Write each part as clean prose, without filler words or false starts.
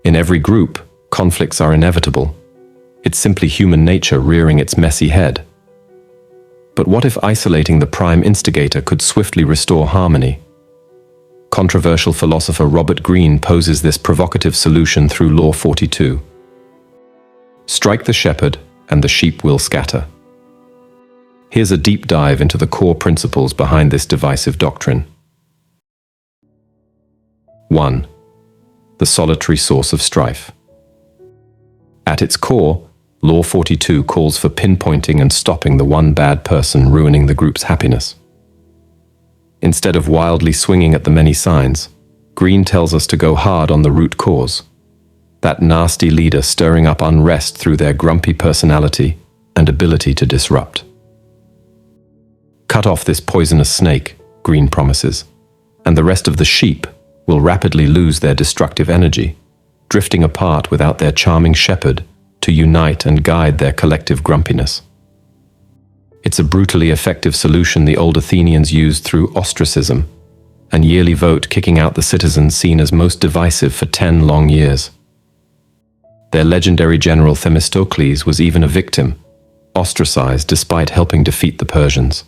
In every group, conflicts are inevitable. It's simply human nature rearing its messy head. But what if isolating the prime instigator could swiftly restore harmony? Controversial philosopher Robert Greene poses this provocative solution through Law 42. Strike the shepherd, and the sheep will scatter. Here's a deep dive into the core principles behind this divisive doctrine. 1. The solitary source of strife. At its core, Law 42 calls for pinpointing and stopping the one bad person ruining the group's happiness. Instead of wildly swinging at the many signs, Greene tells us to go hard on the root cause. That nasty leader stirring up unrest through their grumpy personality and ability to disrupt. Cut off this poisonous snake, Greene promises, and the rest of the sheep will rapidly lose their destructive energy, drifting apart without their charming shepherd to unite and guide their collective grumpiness. It's a brutally effective solution the old Athenians used through ostracism, an yearly vote kicking out the citizens seen as most divisive for 10 long years. Their legendary general Themistocles was even a victim, ostracized despite helping defeat the Persians.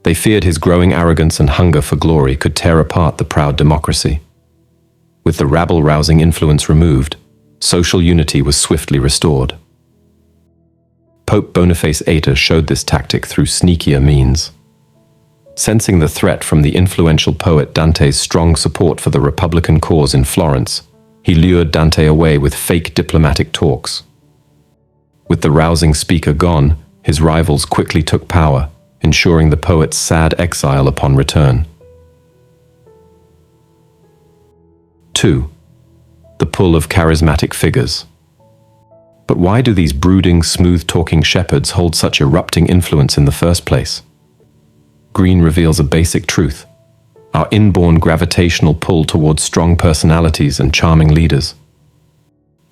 They feared his growing arrogance and hunger for glory could tear apart the proud democracy. With the rabble-rousing influence removed, social unity was swiftly restored. Pope Boniface VIII showed this tactic through sneakier means. Sensing the threat from the influential poet Dante's strong support for the Republican cause in Florence, he lured Dante away with fake diplomatic talks. With the rousing speaker gone, his rivals quickly took power, ensuring the poet's sad exile upon return. 2. The pull of charismatic figures. But why do these brooding, smooth-talking shepherds hold such erupting influence in the first place? Greene reveals a basic truth: our inborn gravitational pull towards strong personalities and charming leaders.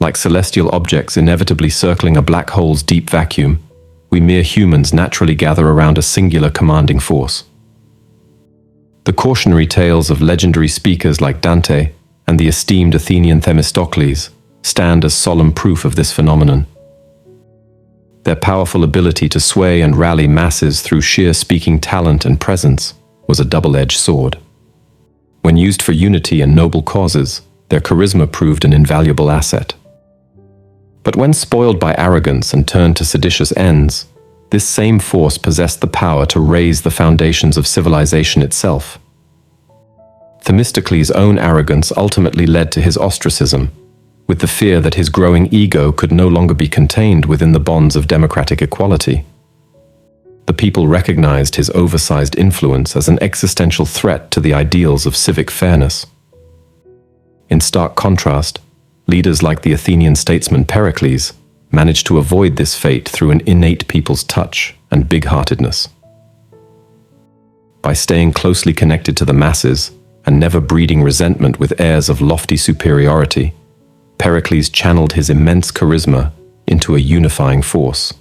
Like celestial objects inevitably circling a black hole's deep vacuum, we mere humans naturally gather around a singular commanding force. The cautionary tales of legendary speakers like Dante and the esteemed Athenian Themistocles stand as solemn proof of this phenomenon. Their powerful ability to sway and rally masses through sheer speaking talent and presence was a double-edged sword. When used for unity and noble causes, their charisma proved an invaluable asset. But when spoiled by arrogance and turned to seditious ends, this same force possessed the power to raise the foundations of civilization itself. Themistocles' own arrogance ultimately led to his ostracism, with the fear that his growing ego could no longer be contained within the bonds of democratic equality. The people recognized his oversized influence as an existential threat to the ideals of civic fairness. In stark contrast, leaders like the Athenian statesman Pericles managed to avoid this fate through an innate people's touch and big-heartedness. By staying closely connected to the masses and never breeding resentment with airs of lofty superiority, Pericles channeled his immense charisma into a unifying force.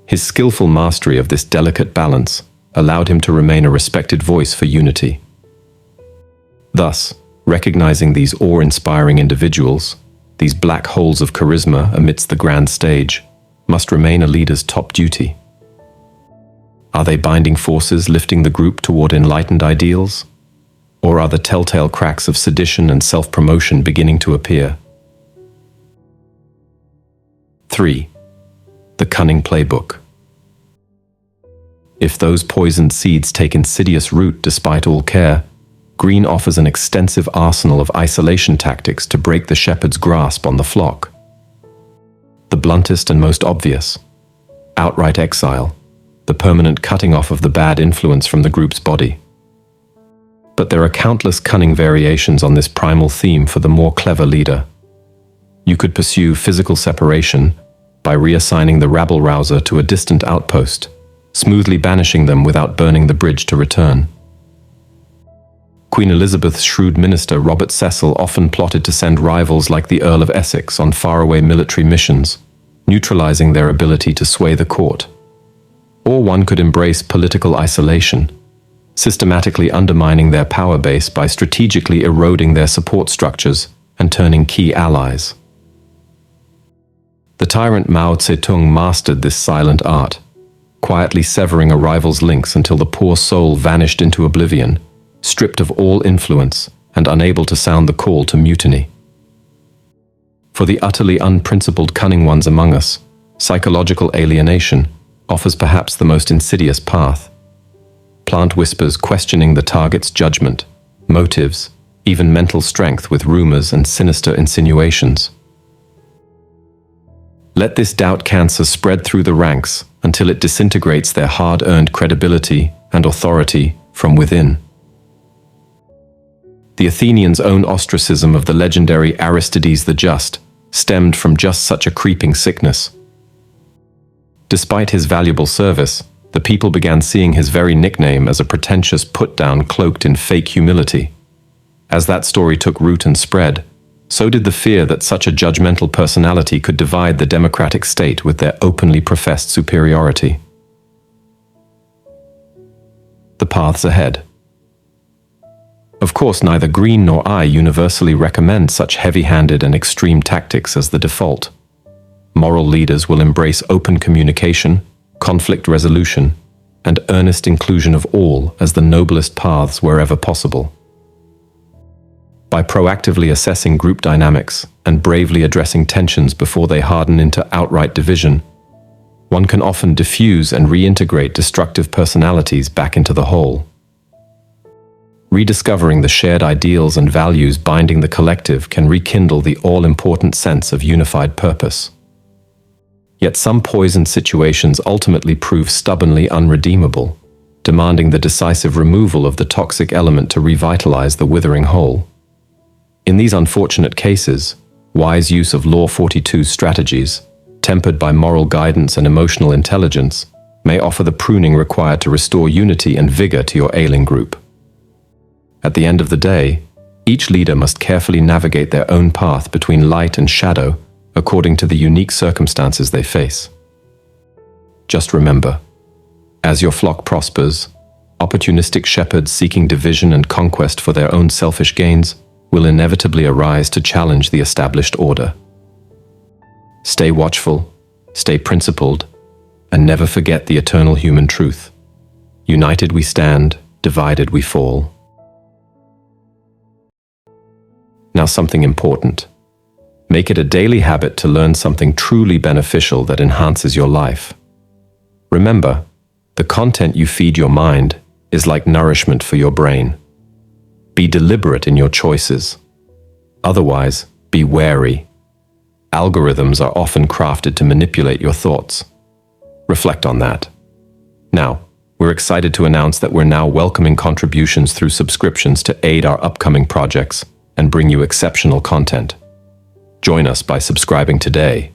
His skillful mastery of this delicate balance allowed him to remain a respected voice for unity. Thus, recognizing these awe-inspiring individuals, these black holes of charisma amidst the grand stage, must remain a leader's top duty. Are they binding forces lifting the group toward enlightened ideals? Or are the telltale cracks of sedition and self-promotion beginning to appear? 3. The Cunning Playbook. If those poisoned seeds take insidious root despite all care, Greene offers an extensive arsenal of isolation tactics to break the shepherd's grasp on the flock. The bluntest and most obvious: outright exile, the permanent cutting off of the bad influence from the group's body. But there are countless cunning variations on this primal theme for the more clever leader. You could pursue physical separation by reassigning the rabble-rouser to a distant outpost, smoothly banishing them without burning the bridge to return. Queen Elizabeth's shrewd minister Robert Cecil often plotted to send rivals like the Earl of Essex on faraway military missions, neutralizing their ability to sway the court. Or one could embrace political isolation, systematically undermining their power base by strategically eroding their support structures and turning key allies. The tyrant Mao Zedong mastered this silent art, quietly severing a rival's links until the poor soul vanished into oblivion, stripped of all influence and unable to sound the call to mutiny. For the utterly unprincipled cunning ones among us, psychological alienation offers perhaps the most insidious path. Plant whispers questioning the target's judgment, motives, even mental strength with rumors and sinister insinuations. Let this doubt cancer spread through the ranks until it disintegrates their hard-earned credibility and authority from within. The Athenians' own ostracism of the legendary Aristides the Just stemmed from just such a creeping sickness. Despite his valuable service, the people began seeing his very nickname as a pretentious put-down cloaked in fake humility. As that story took root and spread, so did the fear that such a judgmental personality could divide the democratic state with their openly professed superiority. The paths ahead. Of course, neither Greene nor I universally recommend such heavy-handed and extreme tactics as the default. Moral leaders will embrace open communication, conflict resolution, and earnest inclusion of all as the noblest paths wherever possible. By proactively assessing group dynamics and bravely addressing tensions before they harden into outright division, one can often diffuse and reintegrate destructive personalities back into the whole. Rediscovering the shared ideals and values binding the collective can rekindle the all-important sense of unified purpose. Yet some poisoned situations ultimately prove stubbornly unredeemable, demanding the decisive removal of the toxic element to revitalize the withering whole. In these unfortunate cases, wise use of Law 42's strategies, tempered by moral guidance and emotional intelligence, may offer the pruning required to restore unity and vigor to your ailing group. At the end of the day, each leader must carefully navigate their own path between light and shadow according to the unique circumstances they face. Just remember, as your flock prospers, opportunistic shepherds seeking division and conquest for their own selfish gains will inevitably arise to challenge the established order. Stay watchful, stay principled, and never forget the eternal human truth. United we stand, divided we fall. Now something important. Make it a daily habit to learn something truly beneficial that enhances your life. Remember, the content you feed your mind is like nourishment for your brain. Be deliberate in your choices. Otherwise, be wary. Algorithms are often crafted to manipulate your thoughts. Reflect on that. Now, we're excited to announce that we're now welcoming contributions through subscriptions to aid our upcoming projects and bring you exceptional content. Join us by subscribing today